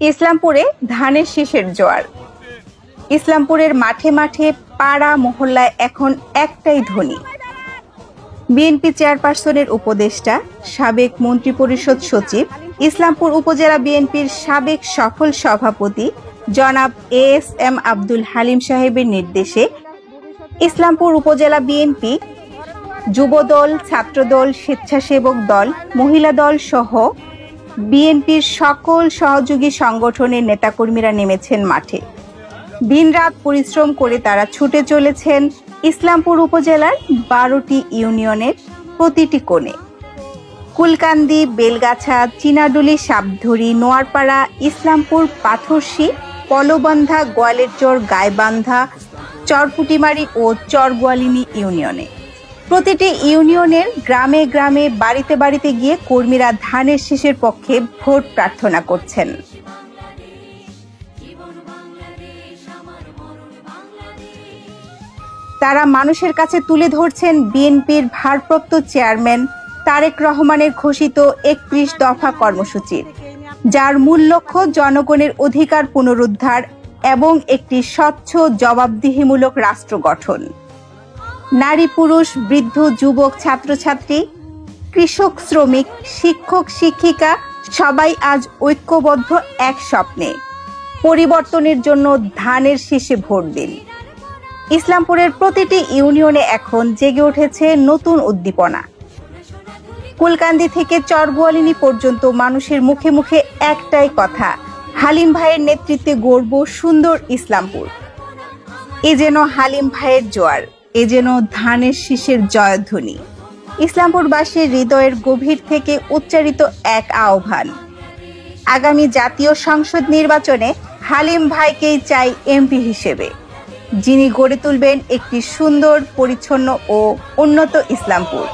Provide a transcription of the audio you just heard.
ইসলামপুরে ধানের শীষের জোয়ার। ইসলামপুরের মাঠে মাঠে পাড়া মহল্লায় এখন একটাই ধ্বনি। বিএনপি চেয়ারপারসনের উপদেষ্টা, সাবেক মন্ত্রিপরিষদ সচিব, ইসলামপুর উপজেলা বিএনপির সাবেক সফল সভাপতি জনাব এএসএম আব্দুল হালিম সাহেবের নির্দেশে ইসলামপুর উপজেলা বিএনপি, যুবদল, ছাত্রদল, স্বেচ্ছাসেবক দল, মহিলা দল সহ বিএনপির সকল সহযোগী সংগঠনের নেতাকর্মীরা নেমেছেন মাঠে। দিনরাত পরিশ্রম করে তারা ছুটে চলেছেন ইসলামপুর উপজেলার 12টি ইউনিয়নের প্রতিটি কোণে। কুলকান্দি, বেলগাছা, চিনাডুলি, সাপধুরি, নোয়ারপাড়া, ইসলামপুর, পাথরশী, পলবান্ধা, গোয়ালেরচর, গাইবান্ধা, চরপুটিমারি ও চরগোয়ালিনী ইউনিয়নে। প্রতিটি ইউনিয়নের গ্রামে গ্রামে, বাড়িতে বাড়িতে গিয়ে কর্মীরা ধানের শীষের পক্ষে ভোট প্রার্থনা করছেন। তারা মানুষের কাছে তুলে ধরছেন বিএনপির ভারপ্রাপ্ত চেয়ারম্যান তারেক রহমানের ঘোষিত 31 দফা কর্মসূচি, যার মূল লক্ষ্য জনগণের অধিকার পুনরুদ্ধার এবং একটি স্বচ্ছ, জবাবদিহিমূলক রাষ্ট্র গঠন। নারী, পুরুষ, বৃদ্ধ, যুবক, ছাত্রছাত্রী, কৃষক, শ্রমিক, শিক্ষক, শিক্ষিকা সবাই আজ ঐক্যবদ্ধ এক স্বপ্নে, পরিবর্তনের জন্য ধানের শীষে ভোট দিন। ইসলামপুরের প্রতিটি ইউনিয়নে এখন জেগে উঠেছে নতুন উদ্দীপনা। কুলকান্দি থেকে চরগোয়ালিনী পর্যন্ত মানুষের মুখে মুখে একটাই কথা, হালিম ভাইয়ের নেতৃত্বে গড়ব সুন্দর ইসলামপুর। এ যেন হালিম ভাইয়ের জোয়ার, এ যেন ধানের শীষের জয়ধ্বনি। ইসলামপুরবাসীর হৃদয়ের গভীর থেকে উচ্চারিত এক আহ্বান। আগামী জাতীয় সংসদ নির্বাচনে হালিম ভাইকেই চাই এমপি হিসেবে, যিনি গড়ে তুলবেন একটি সুন্দর, পরিচ্ছন্ন ও উন্নত ইসলামপুর।